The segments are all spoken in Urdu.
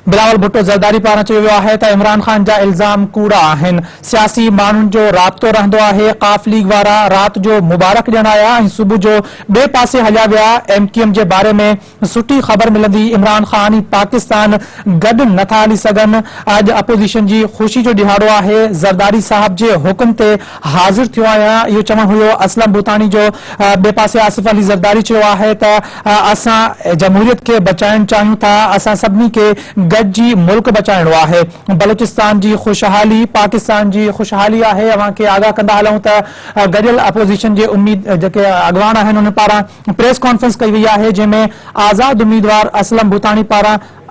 بلاول بھٹو زرداری پاران چیو ہے تا عمران خان جا الزام کوڑا آہن. سیاسی مانن جو رابطو رہندو ہے. قاف لیگ وارا رات جو مبارک ڈین آیا صبح جو بے پاسے ہلیا ویا. ایم کیو ایم جے بارے میں سٹی خبر ملندی. عمران خان پاکستان گڈ نتھا ہلی سگن. اج اپوزیشن جی خوشی جو ڈہاڑو ہے. زرداری صاحب جے حکم تے حاضر تھیو آیا. یہ چمن ہوئے اسلم بوتانی جو بے پاسے آصف علی زرداری چیو ہے تا اساں جمہوریت کے بچائن چاہیوں تھا. اساں سبنی کے گڈ جی ملک بچائنو ہے. بلوچستان جی خوشحالی پاکستان جی خوشحالی ہے. اوہاں کے آگاہ کندا ہلوں تا گڈیل اپوزیشن جے امید جے اگوان ہیں انہوں نے پارا پریس کانفرنس کئی وئی ہے جن میں آزاد امیدوار اسلم بوتانی پارا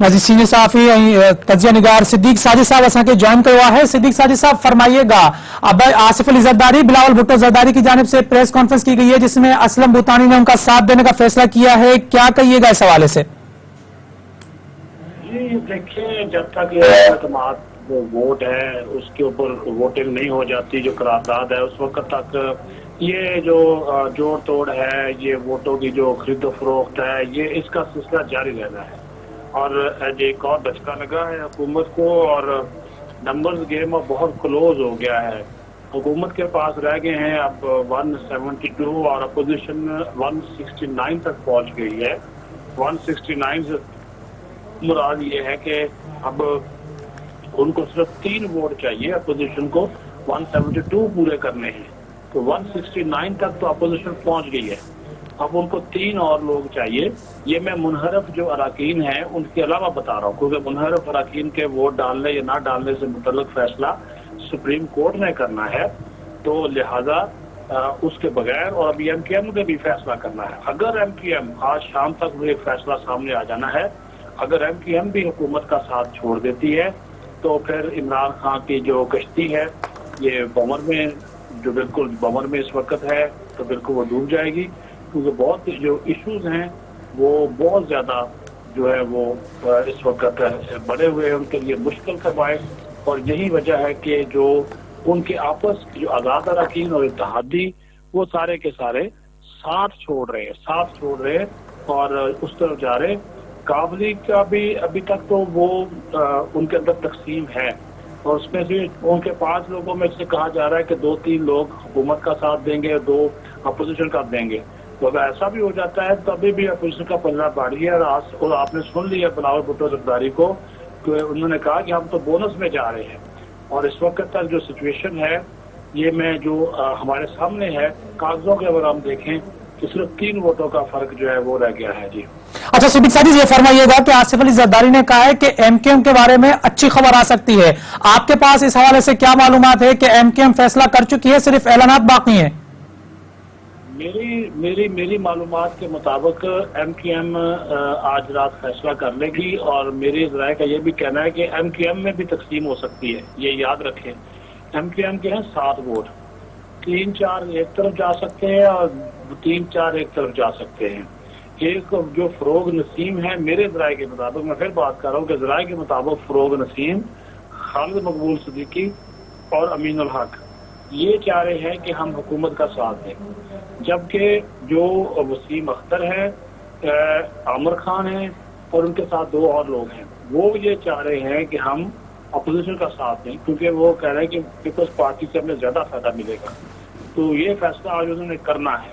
ناظرین سینئر صحافی تجزیہ نگار صدیق ساجد صاحب اساں کے جوائن کروا ہے. صدیق ساجد صاحب فرمائیے گا اب آصف علی زرداری بلاول بھٹو زرداری کی جانب سے پریس کانفرنس کی گئی ہے جس میں اسلم بوتانی نے ان کا ساتھ دینے کا فیصلہ کیا ہے. کیا کہیے گا اس حوالے سے؟ جی دیکھیں جب تک یہ اعتماد ووٹ ہے اس کے اوپر ووٹنگ نہیں ہو جاتی جو قرارداد ہے اس وقت تک یہ جو جوڑ توڑ ہے یہ ووٹوں کی جو خرید و فروخت ہے یہ اس کا سلسلہ جاری رہنا ہے. اور ایک اور دھچکا لگا ہے حکومت کو اور نمبرز گیم اب بہت کلوز ہو گیا ہے. حکومت کے پاس رہ گئے ہیں اب 172 اور اپوزیشن 169 تک پہنچ گئی ہے. 169 مراد یہ ہے کہ اب ان کو صرف 3 ووٹ چاہیے اپوزیشن کو 172 پورے کرنے ہیں. تو 169 تک تو اپوزیشن پہنچ گئی ہے. اب ان کو 3 اور لوگ چاہیے. یہ میں منحرف جو اراکین ہیں ان کے علاوہ بتا رہا ہوں کیونکہ منحرف اراکین کے ووٹ ڈالنے یا نہ ڈالنے سے متعلق فیصلہ سپریم کورٹ نے کرنا ہے. تو لہذا اس کے بغیر اور ابھی ایم کیو ایم نے بھی فیصلہ کرنا ہے. اگر ایم کیو ایم آج شام تک وہ ایک فیصلہ سامنے آ جانا ہے. اگر ایم کیو ایم بھی حکومت کا ساتھ چھوڑ دیتی ہے تو پھر عمران خان کی جو کشتی ہے یہ بمر میں جو بالکل بمر میں اس وقت ہے تو بالکل وہ ڈوب جائے گی کیونکہ بہت جو ایشوز ہیں وہ بہت زیادہ جو ہے وہ اس وقت بڑے ہوئے ہیں ان کے لیے مشکل کا باعث. اور یہی وجہ ہے کہ جو ان کے آپس جو آزاد اراکین اور اتحادی وہ سارے کے سارے ساتھ چھوڑ رہے ہیں اور اس طرف جا رہے. قابلی کا بھی ابھی تک تو وہ ان کے اندر تقسیم ہے اور اس میں سے ان کے 5 لوگوں میں سے کہا جا رہا ہے کہ 2-3 لوگ حکومت کا ساتھ دیں گے 2 اپوزیشن کا دیں گے. تو اگر ایسا بھی ہو جاتا ہے تو ابھی بھی اپوزیشن کا پلڑا بڑھی ہے. اور آپ نے سن لیا بلاول بھٹو زرداری کو کہ انہوں نے کہا کہ ہم تو بونس میں جا رہے ہیں. اور اس وقت تک جو سچویشن ہے یہ میں جو ہمارے سامنے ہے کاغذوں کے اگر ہم دیکھیں تو صرف 3 ووٹوں کا فرق جو ہے وہ رہ گیا ہے. جی اچھا صدیق صاحب یہ فرمائیے گا کہ آصف علی زرداری نے کہا ہے کہ ایم کیو ایم کے بارے میں اچھی خبر آ سکتی ہے. آپ کے پاس اس حوالے سے کیا معلومات ہے کہ ایم کیو ایم فیصلہ کر چکی ہے صرف اعلانات باقی ہیں؟ میری معلومات کے مطابق ایم کیو ایم آج رات فیصلہ کر لے گی اور میری ذرائع کا یہ بھی کہنا ہے کہ ایم کیو ایم میں بھی تقسیم ہو سکتی ہے. یہ یاد رکھیں ایم کیو ایم کے ہیں 7 ووٹ 3-4 ایک طرف جا سکتے ہیں اور 3-4 ایک طرف جا سکتے ہیں. ایک جو فروغ نسیم ہے میرے ذرائع کے مطابق میں پھر بات کر رہا ہوں کہ ذرائع کے مطابق فروغ نسیم خالد مقبول صدیقی اور امین الحق یہ چاہ رہے ہیں کہ ہم حکومت کا ساتھ دیں. جبکہ جو وسیم اختر ہے عامر خان ہیں اور ان کے ساتھ 2 اور لوگ ہیں وہ یہ چاہ رہے ہیں کہ ہم اپوزیشن کا ساتھ دیں کیونکہ وہ کہہ رہے ہیں کہ پیپلز پارٹی سے ہمیں زیادہ فائدہ ملے گا. تو یہ فیصلہ آج انہوں نے کرنا ہے.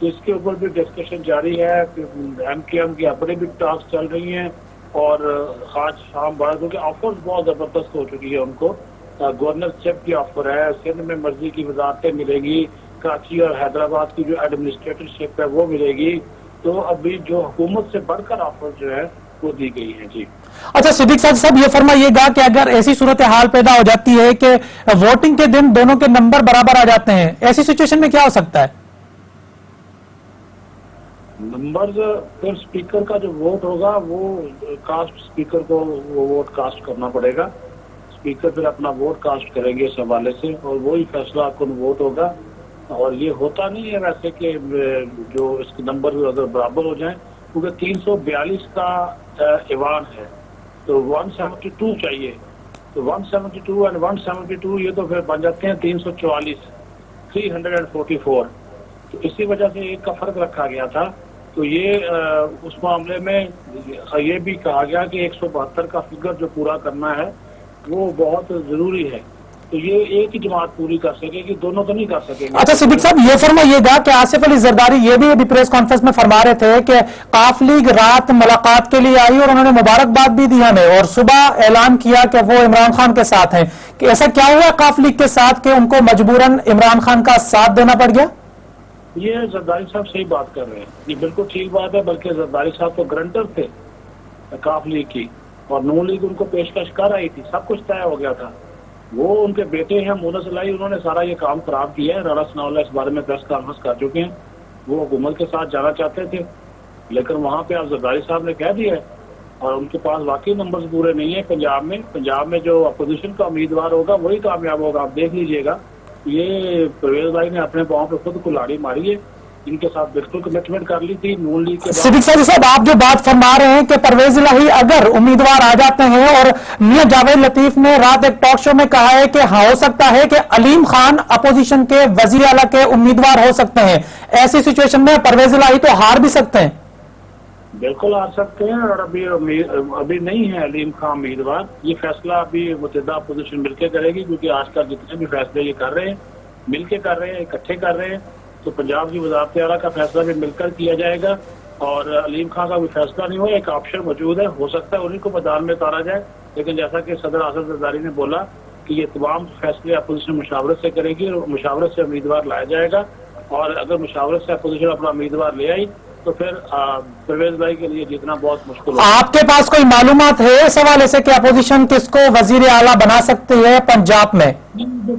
تو اس کے اوپر بھی ڈسکشن جاری ہے. ایم کیو ایم کی اپنے بھی ٹاکس چل رہی ہیں اور آج شام بعد کیونکہ آفرز بہت زبردست ہو چکی ہے ان کو. گورنر شپ کی آفر ہے سندھ میں مرضی کی وزارتیں ملے گی کراچی اور حیدرآباد کی جو ایڈمنسٹریٹر شپ ہے وہ ملے گی. تو ابھی جو حکومت سے بڑھ کر آفر جو ہے وہ دی گئی ہے. جی اچھا صدیق صاحب یہ فرمائیے گا کہ اگر ایسی صورتحال پیدا ہو جاتی ہے کہ ووٹنگ کے دن دونوں کے نمبر برابر آ جاتے ہیں ایسی سچویشن میں کیا ہو سکتا ہے؟ نمبرز پھر اسپیکر کا جو ووٹ ہوگا وہ کاسٹ اسپیکر کو وہ ووٹ کاسٹ کرنا پڑے گا. اسپیکر پھر اپنا ووٹ کاسٹ کریں گے اس حوالے سے اور وہی فیصلہ کن ووٹ ہوگا. اور یہ ہوتا نہیں ہے ویسے کہ جو اس کے نمبر اگر برابر ہو جائیں کیونکہ 342 کا ایوان ہے تو 172 چاہیے. تو 172 اینڈ 172 یہ تو پھر بن جاتے ہیں 344. 344, تو اسی وجہ سے ایک کا فرق رکھا گیا تھا. تو یہ اس معاملے میں یہ بھی کہا گیا کہ 172 کا فگر جو پورا کرنا ہے وہ بہت ضروری ہے. تو یہ ایک ہی جماعت پوری کر سکے گی, دونوں تو نہیں کر سکیں گے. اچھا صدیق صاحب یہ فرمائیے گا کہ آصف علی زرداری یہ بھی پریس کانفرنس میں فرما رہے تھے کہ قاف لیگ رات ملاقات کے لیے آئی اور انہوں نے مبارکباد بھی دی ہمیں, اور صبح اعلان کیا کہ وہ عمران خان کے ساتھ ہیں. کہ ایسا کیا ہوا قاف لیگ کے ساتھ کہ ان کو مجبوراً عمران خان کا ساتھ دینا پڑ گیا؟ یہ زرداری صاحب صحیح بات کر رہے ہیں, یہ بالکل ٹھیک بات ہے. بلکہ زرداری صاحب تو گرنٹر تھے قاف لیگ کی, اور نون لیگ ان کو پیشکش کر رہی تھی, سب کچھ طے ہو گیا تھا. وہ ان کے بیٹے ہیں مونس الہی, انہوں نے سارا یہ کام خراب کیا ہے. رانا ثناء اللہ اس بارے میں پریس کانفرنس کر چکے ہیں. وہ حکومت کے ساتھ جانا چاہتے تھے, لیکن وہاں پہ اب زرداری صاحب نے کہہ دیا ہے, اور ان کے پاس واقعی نمبرز پورے نہیں ہیں. پنجاب میں جو اپوزیشن کا امیدوار ہوگا وہی کامیاب ہوگا. آپ دیکھ لیجئے گا, یہ پرویز بھائی نے اپنے پاؤں پہ خود کلاڑی ماری ہے. ان کے ساتھ بالکل کمٹمنٹ کر لی تھی نون لیگ کے. صدیق صاحب آپ جو بات فرما رہے ہیں کہ پرویز الہی اگر امیدوار آ جاتے ہیں, اور میاں جاوید لطیف نے رات ایک ٹاک شو میں کہا ہے کہ ہاں ہو سکتا ہے کہ علیم خان اپوزیشن کے وزیر اعلیٰ کے امیدوار ہو سکتے ہیں, ایسی سچویشن میں پرویز الہی تو ہار بھی سکتے ہیں. بالکل آ سکتے ہیں, اور ابھی نہیں ہے علیم خان امیدوار. یہ فیصلہ ابھی متحدہ اپوزیشن مل کے کرے گی, کیونکہ آج کل جتنے بھی فیصلے یہ کر رہے ہیں مل کے کر رہے ہیں, اکٹھے کر رہے ہیں. تو پنجاب کی وزارت اعلیٰ کا فیصلہ بھی مل کر کیا جائے گا, اور علیم خان کا بھی فیصلہ نہیں ہوا. ایک آپشن موجود ہے, ہو سکتا ہے انہیں کو میدان میں اتارا جائے. لیکن جیسا کہ صدر آصف زرداری نے بولا کہ یہ تمام فیصلے اپوزیشن مشاورت سے کرے گی, اور مشاورت سے امیدوار لایا جائے گا. اور اگر مشاورت سے اپوزیشن اپنا امیدوار لے آئی تو پھر پرویز بھائی کے لیے جیتنا بہت مشکل ہوگا. آپ کے پاس کوئی معلومات ہے اس حوالے سے کہ اپوزیشن کس کو وزیر اعلیٰ بنا سکتی ہے پنجاب میں؟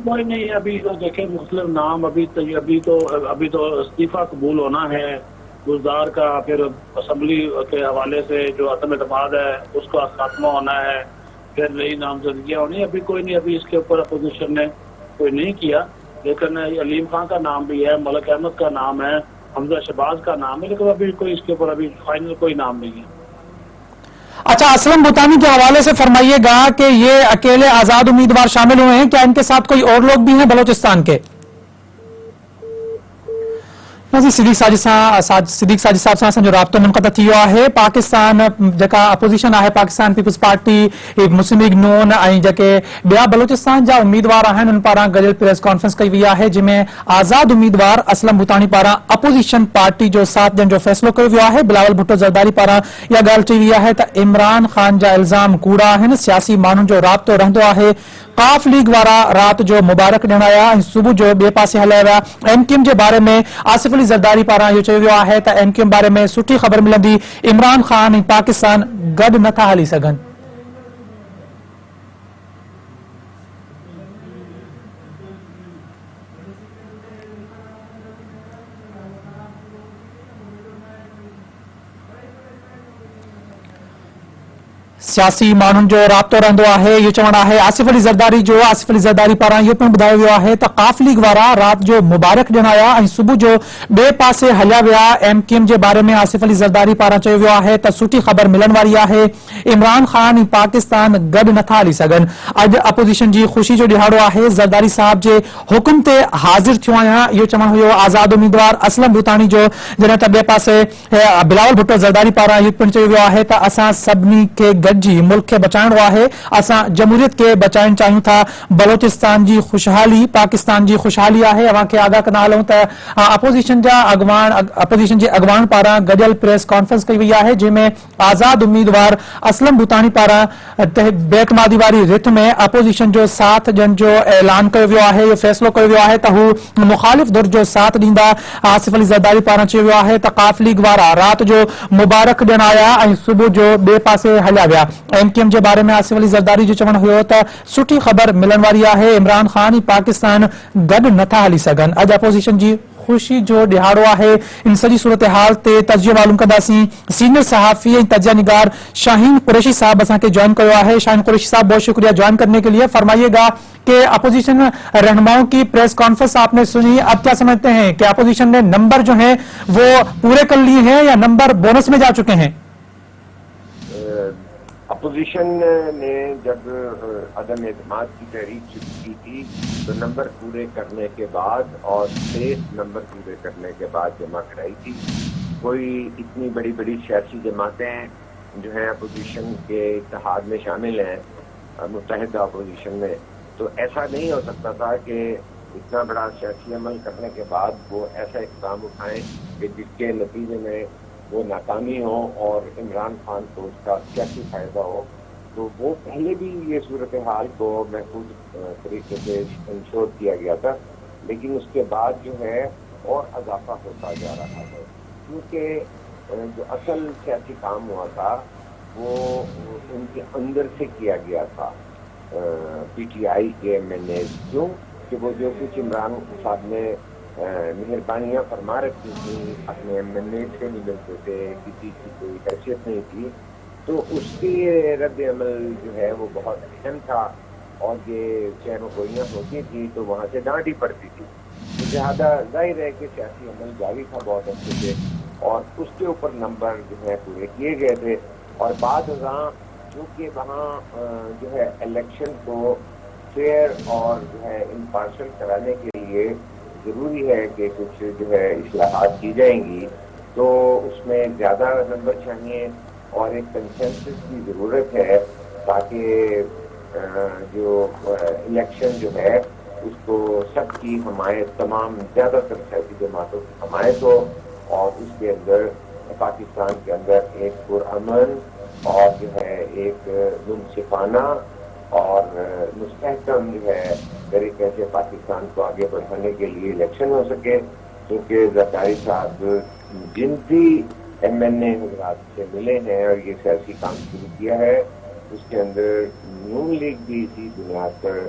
کوئی نہیں. ابھی تو دیکھیں مختلف نام, ابھی تو استعفیٰ قبول ہونا ہے گلزار کا, پھر اسمبلی کے حوالے سے جو عدم اعتماد ہے اس کا خاتمہ ہونا ہے, پھر نئی نامزدگیاں ہونی. ابھی کوئی نہیں, ابھی اس کے اوپر اپوزیشن نے کوئی نہیں کیا. لیکن علیم خان کا نام بھی ہے, ملک احمد کا نام ہے, حمزہ شہباز کا نام ہے, لیکن ابھی کوئی اس کے اوپر ابھی فائنل کوئی نام نہیں ہے. اچھا اسلم بھوتانی کے حوالے سے فرمائیے گا کہ یہ اکیلے آزاد امیدوار شامل ہوئے ہیں, کیا ان کے ساتھ کوئی اور لوگ بھی ہیں بلوچستان کے؟ صدیق ساجد صاحب سے جو رابطہ منقطع تھی ہے پاکستان جکا اپوزیشن ہے پاکستان پیپلز پارٹی مسلم لیگ نون جکے بیا بلوچستان جا امیدوار ہیں ان پارا گجل پریس کانفرنس کی ہوئی ہے جنہیں آزاد امیدوار اسلم بھوتانی پارا اپوزیشن پارٹی جو 7 جن جو فیصلو کر ہوا ہے. بلاول بھٹو زرداری پارا یا گال چی ہوئی ہے تو عمران خان جا الزام کوڑا ہیں, سیاسی مانو جو رابطو رہندو ہے. قاف لیگ وارا رات جو مبارک ڈنایا صبح جو بے پاسے ہلیا ویا. ایم کیو ایم کے بارے میں آصف علی زرداری پارا یہ چیو ہے تو ایم کیو ایم بارے میں سٹھی خبر ملندی, عمران خان پاکستان گڈ نتھا ہلی سگن. سیاسی مانن جو رابطو رہندو ہے یہ چونا ہے آصف علی زرداری پارا یہ پن بدایا ویا ہے تو قاف لیگ وارا رات جو مبارک ڈنایا صبح جو بے پاسے ہلیا ویا. ایم کیو ایم کے بارے میں آصف علی زرداری پارا چیو ویا ہے تو سٹھی خبر ملن واری ہے, عمران خان پاکستان گڈ نتھا ہلی سگن. اج اپوزیشن جی خوشی جو ڈہاڑو ہے زرداری صاحب جے حکم تے حاضر تھیو آیا. یہ چونا ہو آزاد امیدوار اسلم بھوتانی جو جنہیں تو بے پاسے بلاول بھٹو زرداری پارا یہ پن چیو ویا ہے تو اساں سبنی کے گڈ ملک کے بچائن ہوا ہے, اساں جمہوریت کے بچائن چاہیوں تھا. بلوچستان جی خوشحالی پاکستان جی خوشحالی ہے. وہاں کے آگاہ کرنا لوں تو اپوزیشن جی اگوان پارا گجل پریس کانفرنس کی ہوئی ہے جن میں آزاد امیدوار اسلم بھوتانی پارا بے اعتمادی واری رت میں اپوزیشن جو 7 جن جو اعلان کر ہوا ہے, یہ فیصلو کر ہوا ہے تو مخالف در جو ساتھ دیندا آصف علی زرداری پارا چی ہوا ہے تو قاف لیگ وارا رات جو مبارک دن آیا صبح جو بے پاسے ہلیا ویا. ایم کیو ایم کے بارے میں آصف علی زرداری جو چون ہو تو سٹھی خبر ملن واری ہے, عمران خان پاکستان گڈ نتھا ہلی سگن. اج اپوزیشن جی خوشی جو ڈہاڑو ہے ان سجی صورتحال تے تجزیہ معلوم کنداسی. سینئر صحافی تجزیہ نگار شاہین قریشی صاحب اساں کے جوائن کروا ہے. شاہین قریشی صاحب بہت شکریہ جوائن کرنے کے لیے. فرمائیے گا کہ اپوزیشن رہنماؤں کی پریس کانفرنس آپ نے سنی, اب کیا سمجھتے ہیں کہ اپوزیشن نے نمبر جو ہیں وہ پورے کر لیے ہیں یا نمبر بونس میں جا چکے ہیں؟ اپوزیشن نے جب عدم اعتماد کی تحریک شروع کی تھی تو نمبر پورے کرنے کے بعد اور 23 نمبر پورے کرنے کے بعد جمع کرائی تھی. کوئی اتنی بڑی بڑی سیاسی جماعتیں جو ہیں اپوزیشن کے اتحاد میں شامل ہیں، متحدہ اپوزیشن میں، تو ایسا نہیں ہو سکتا تھا کہ اتنا بڑا سیاسی عمل کرنے کے بعد وہ ایسا اقدام اٹھائیں کہ جس کے نتیجے میں وہ ناکامی ہو اور عمران خان کو اس کا سیاسی فائدہ ہو. تو وہ پہلے بھی یہ صورتحال کو محفوظ طریقے سے انشور کیا گیا تھا، لیکن اس کے بعد جو ہے اور اضافہ ہوتا جا رہا ہے، کیونکہ جو اصل سیاسی کام ہوا تھا وہ ان کے اندر سے کیا گیا تھا. پی ٹی آئی کے ایم این اے کیوں کہ وہ جو کچھ عمران صاحب نے مہربانیاں فرما رکھی تھیں، اپنے ایم این اے سے نہیں ملتے تھے، کسی کی کوئی حیثیت نہیں تھی، تو اس کی رد عمل جو ہے وہ بہت اہم تھا. اور یہ چہروں گوئیاں ہوتی تھی تو وہاں سے ڈانٹ ہی پڑتی تھی. تو لہٰذا ظاہر ہے کہ سیاسی عمل جاری تھا بہت اچھے سے، اور اس کے اوپر نمبر جو ہے پورے کیے گئے تھے. اور بعد ازاں چونکہ وہاں جو ہے الیکشن کو فیئر اور جو ہے امپارشل کرانے کے لیے ضروری ہے کہ کچھ جو ہے اصلاحات کی جائیں گی، تو اس میں زیادہ نمبر چاہیے اور ایک کنسنسس کی ضرورت ہے تاکہ جو الیکشن جو ہے اس کو سب کی حمایت، تمام زیادہ تر سیاسی جماعتوں کی حمایت ہو، اور اس کے اندر پاکستان کے اندر ایک پرامن اور جو ہے ایک منصفانہ اور مستحکم جو ہے طریقے سے پاکستان کو آگے بڑھانے کے لیے الیکشن ہو سکے. کیونکہ زرداری صاحب جن بھی ایم این اے حضرات سے ملے ہیں اور یہ سیاسی کام شروع کیا ہے، اس کے اندر نون لیگ بھی اسی بنیاد پر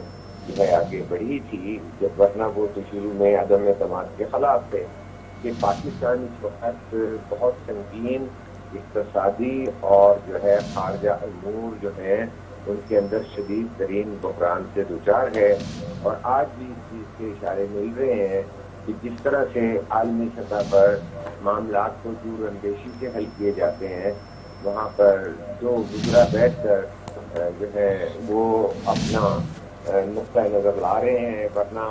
جو ہے آگے بڑھی تھی، جب ورنہ وہ تو شروع میں عدم اعتماد کے خلاف تھے. کہ پاکستان اس وقت بہت سنگین اقتصادی اور جو ہے خارجہ امور جو ہیں ان کے اندر شدید ترین بحران سے دوچار ہے. اور آج بھی اس چیز کے اشارے مل رہے ہیں کہ جس طرح سے عالمی سطح پر معاملات کو دور اندیشی سے حل کیے جاتے ہیں، وہاں پر جو وزراء بیٹھ کر جو ہے وہ اپنا نقطۂ نظر لا رہے ہیں. ورنہ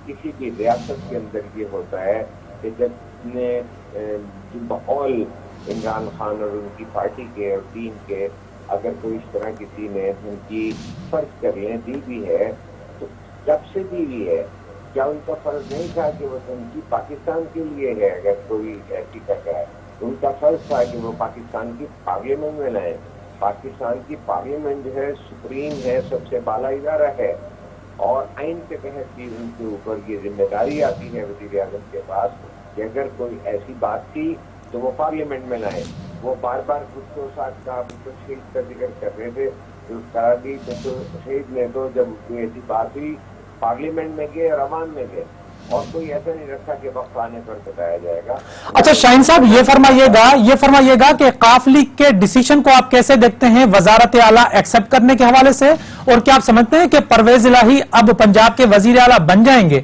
کسی بھی ریاست کے اندر یہ ہوتا ہے کہ جب نے جو ماحول عمران خان اور ان کی پارٹی کے اور ٹیم کے اگر کوئی اس طرح کسی نے ان کی فرض کر لیں دی بھی ہے، تو جب سے دی ہوئی ہے کیا ان کا فرض نہیں تھا کہ وہ ان کی پاکستان کے لیے ہے؟ اگر کوئی ایسی کر رہا ہے ان کا فرض تھا کہ وہ پاکستان کی پارلیمنٹ میں لائیں. پاکستان کی پارلیمنٹ جو ہے سپریم ہے، سب سے بالا ادارہ ہے، اور آئین کے تحت بھی ان کے اوپر یہ ذمہ داری آتی ہے وزیر اعظم کے پاس کہ اگر کوئی ایسی بات تھی تو وہ پارلیمنٹ میں لائیں. وہ بار بار خسرو صاحب کا شہید کا ذکر کر رہے تھے، شہید نے تو جب کوئی ایسی بات ہوئی پارلیمنٹ میں گئے اور عوام میں گئے، اور کوئی ایسا نہیں رکھا کہ وقت آنے پر بتایا جائے گا. اچھا شاہین صاحب یہ فرمائیے گا کہ قاف لیگ کے ڈیسیشن کو آپ کیسے دیکھتے ہیں وزارت اعلیٰ ایکسپٹ کرنے کے حوالے سے، اور کیا آپ سمجھتے ہیں کہ پرویز الہی اب پنجاب کے وزیر اعلیٰ بن جائیں گے؟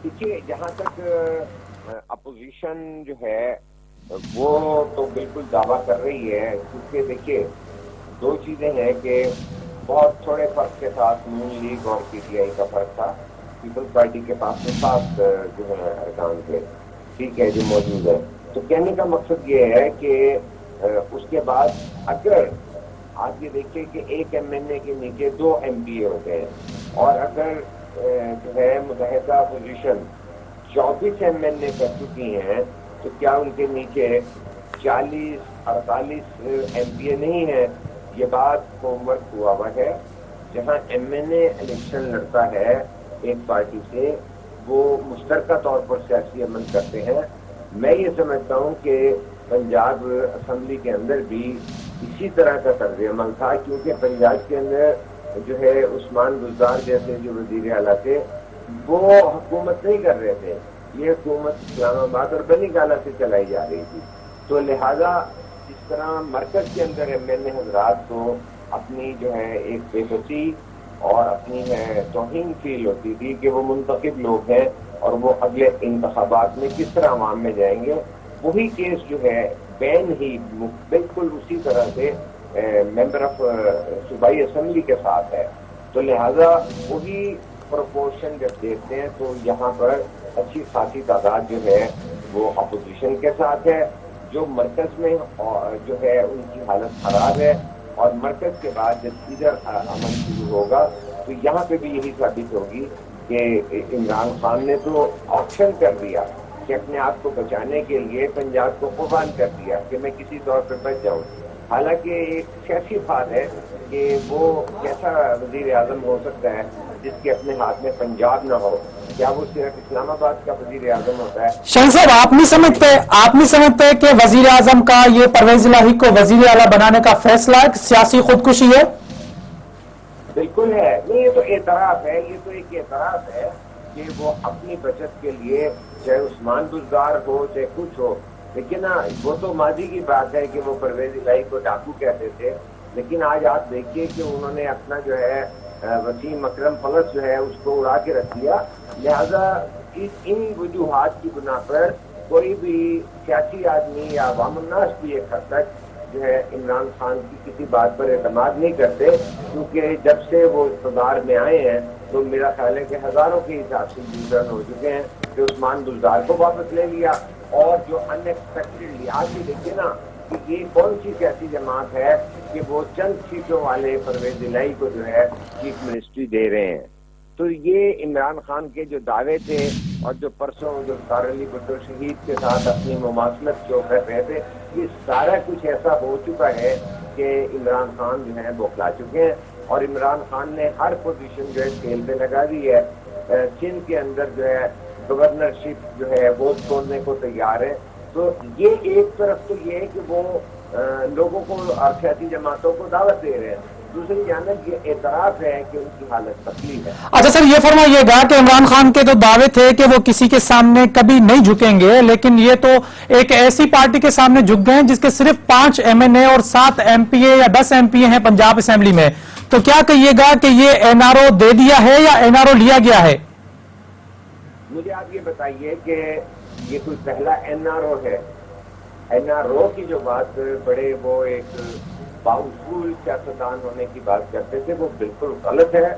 دیکھیے، جہاں تک اپوزیشن جو ہے وہ تو بالکل دعویٰ کر رہی ہے، کیونکہ دیکھیے دو چیزیں ہیں کہ بہت تھوڑے فرق کے ساتھ نون لیگ اور پی ٹی آئی کا فرق تھا. پیپلز پارٹی کے پاس میں 7 جو ہے ارکان تھے، ٹھیک ہے، جو موجود ہے. تو کہنے کا مقصد یہ ہے کہ اس کے بعد اگر آپ یہ دیکھیں کہ ایک ایم این اے کے نیچے 2 ایم پی اے ہوتے ہیں، اور اگر جو ہے متحدہ اپوزیشن 24 ایم این اے کر چکی ہیں، تو کیا ان کے نیچے 40-48 ایم پی اے نہیں ہے؟ یہ بات ہوم ورک ہوا ہوا ہے. جہاں ایم این اے الیکشن لڑتا ہے ایک پارٹی سے، وہ مشترکہ طور پر سیاسی عمل کرتے ہیں. میں یہ سمجھتا ہوں کہ پنجاب اسمبلی کے اندر بھی اسی طرح کا طرز عمل تھا، کیونکہ پنجاب کے اندر جو ہے عثمان گلزار جیسے جو وزیر اعلیٰ تھے وہ حکومت نہیں کر رہے تھے، یہ حکومت اسلام آباد اور بنی گالہ سے چلائی جا رہی تھی. تو لہذا اس طرح مرکز کے اندر ایم این اے حضرات کو اپنی جو ہے ایک بے بسی اور اپنی ہے توہین فیل ہوتی تھی کہ وہ منتخب لوگ ہیں اور وہ اگلے انتخابات میں کس طرح عوام میں جائیں گے. وہی کیس جو ہے بین ہی بالکل اسی طرح سے ممبر آف صوبائی اسمبلی کے ساتھ ہے، تو لہذا وہی پروپورشن جب دیکھتے ہیں تو یہاں پر اچھی خاصی تعداد جو ہے وہ اپوزیشن کے ساتھ ہے، جو مرکز میں جو ہے ان کی حالت خراب ہے، اور مرکز کے بعد جب ادھر عمل شروع ہوگا تو یہاں پہ بھی یہی ثابت ہوگی کہ عمران خان نے تو آپشن کر دیا کہ اپنے آپ کو بچانے کے لیے پنجاب کو قربان کر دیا کہ میں کسی طور پہ بچ جاؤں۔ حالانکہ ایک سیاسی بات ہے کہ وہ کیسا وزیر اعظم ہو سکتا ہے جس کے اپنے ہاتھ میں پنجاب نہ ہو؟ کیا وہ صرف اسلام آباد کا وزیر اعظم ہوتا ہے؟ شاہین صاحب، آپ نہیں سمجھتے کہ وزیر اعظم کا یہ پرویز الہی کو وزیر اعلیٰ بنانے کا فیصلہ ایک سیاسی خودکشی ہے؟ بالکل ہے، نہیں یہ تو اعتراف ہے، یہ تو ایک اعتراف ہے کہ وہ اپنی بچت کے لیے چاہے عثمان بزدار ہو چاہے کچھ ہو، لیکن وہ تو ماضی کی بات ہے کہ وہ پرویز الہی کو ڈاکو کہتے تھے، لیکن آج آپ دیکھیے کہ انہوں نے اپنا جو ہے وسیم اکرم پلس جو ہے اس کو اڑا کے رکھ دیا۔ لہذا ان وجوہات کی بنا پر کوئی بھی سیاسی آدمی یا عوام الناس بھی ایک حد تک جو ہے عمران خان کی کسی بات پر اعتماد نہیں کرتے، کیونکہ جب سے وہ اقتدار میں آئے ہیں تو میرا خیال ہے کہ ہزاروں کے حساب سے یوزرن ہو چکے ہیں کہ عثمان بزدار کو واپس لے لیا، اور جو ان ایکسپیکٹڈلی آج بھی دیکھیے نا کہ یہ کون سی سیاسی جماعت ہے کہ وہ چند سیٹوں والے پرویز الہی کو جو ہے چیف منسٹری دے رہے ہیں۔ تو یہ عمران خان کے جو دعوے تھے اور جو پرسوں جو سار علی بھٹو شہید کے ساتھ اپنی مماثلت جو کر رہے تھے، یہ سارا کچھ ایسا ہو چکا ہے کہ عمران خان جو ہے بوکھلا چکے ہیں، اور عمران خان نے ہر پوزیشن جو ہے کھیل پہ لگا دی ہے۔ سندھ کے اندر جو ہے گورنرشپ جو ہے وہ چھوڑنے کو تیار ہے۔ تو یہ ایک طرف تو یہ ہے کہ وہ لوگوں کو اور سیاسی جماعتوں کو دعوت دے رہے ہیں، دوسری جانب یہ اعتراف ہے کہ ان کی حالت تکلیف ہے۔ اچھا سر، یہ فرمائیے گا کہ عمران خان کے تو دعوے تھے کہ وہ کسی کے سامنے کبھی نہیں جھکیں گے، لیکن یہ تو ایک ایسی پارٹی کے سامنے جھک گئے ہیں جس کے صرف 5 MNA اور 7 MPA یا 10 MPA ہیں پنجاب اسمبلی میں، تو کیا کہیے گا کہ یہ NRO دے دیا ہے یا NRO لیا گیا ہے؟ مجھے آپ یہ بتائیے کہ یہ کوئی پہلا NRO ہے؟ NRO کی جو بات بڑے وہ ایک باوصول سیاستدان ہونے کی بات کرتے تھے، وہ بالکل غلط ہے۔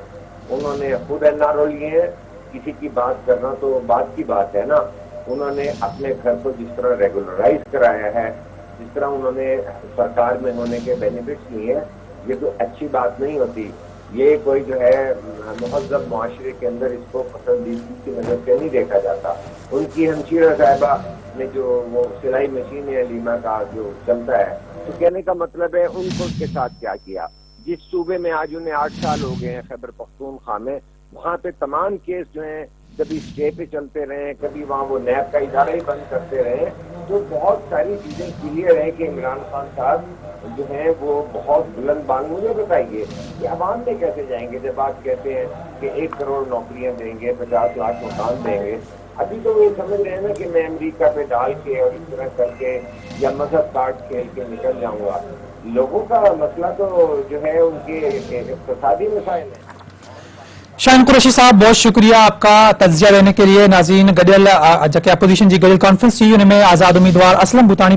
انہوں نے خود NRO لیے ہیں، کسی کی بات کرنا تو بات کی بات ہے نا۔ انہوں نے اپنے گھر کو جس طرح ریگولرائز کرایا ہے، جس طرح انہوں نے سرکار میں ہونے کے بینیفٹس لیے ہیں، یہ تو اچھی بات نہیں ہوتی۔ یہ کوئی جو ہے مہذب معاشرے کے اندر اس کو پسندیدگی کی نظر سے نہیں دیکھا جاتا۔ ان کی ہمشیرہ صاحبہ نے جو وہ سلائی مشین ہے لیما کا جو چلتا ہے، تو کہنے کا مطلب ہے ان کو اس کے ساتھ کیا کیا۔ جس صوبے میں آج انہیں 8 سال ہو گئے ہیں، خیبر پختونخوا میں، وہاں پہ تمام کیس جو ہیں کبھی اسٹے پہ چلتے رہے، کبھی وہاں وہ نیب کا ادارہ ہی بند کرتے رہے، تو بہت ساری چیزیں کلیئر ہیں کہ عمران خان صاحب جو ہیں وہ بہت بلند بانگ۔ مجھے بتائیے کہ عوام میں کیسے جائیں گے جب آپ کہتے ہیں کہ 1 کروڑ نوکریاں دیں گے، 50 لاکھ مکان دیں گے؟ ابھی تو وہ یہ سمجھ رہے ہیں نا کہ میں امریکہ پہ ڈال کے اور اس طرح کر کے یا مذہب کارڈ کھیل کے نکل جاؤں گا۔ لوگوں کا مسئلہ تو جو ہے ان کے اقتصادی مسائل ہیں۔ شاہین قریشی صاحب، بہت شکریہ آپ کا تجزیہ دینے کے لیے۔ ناظرین، گڈیل اپوزیشن جی گڈیل کانفرنس میں آزاد امیدوار اسلم بھوتانی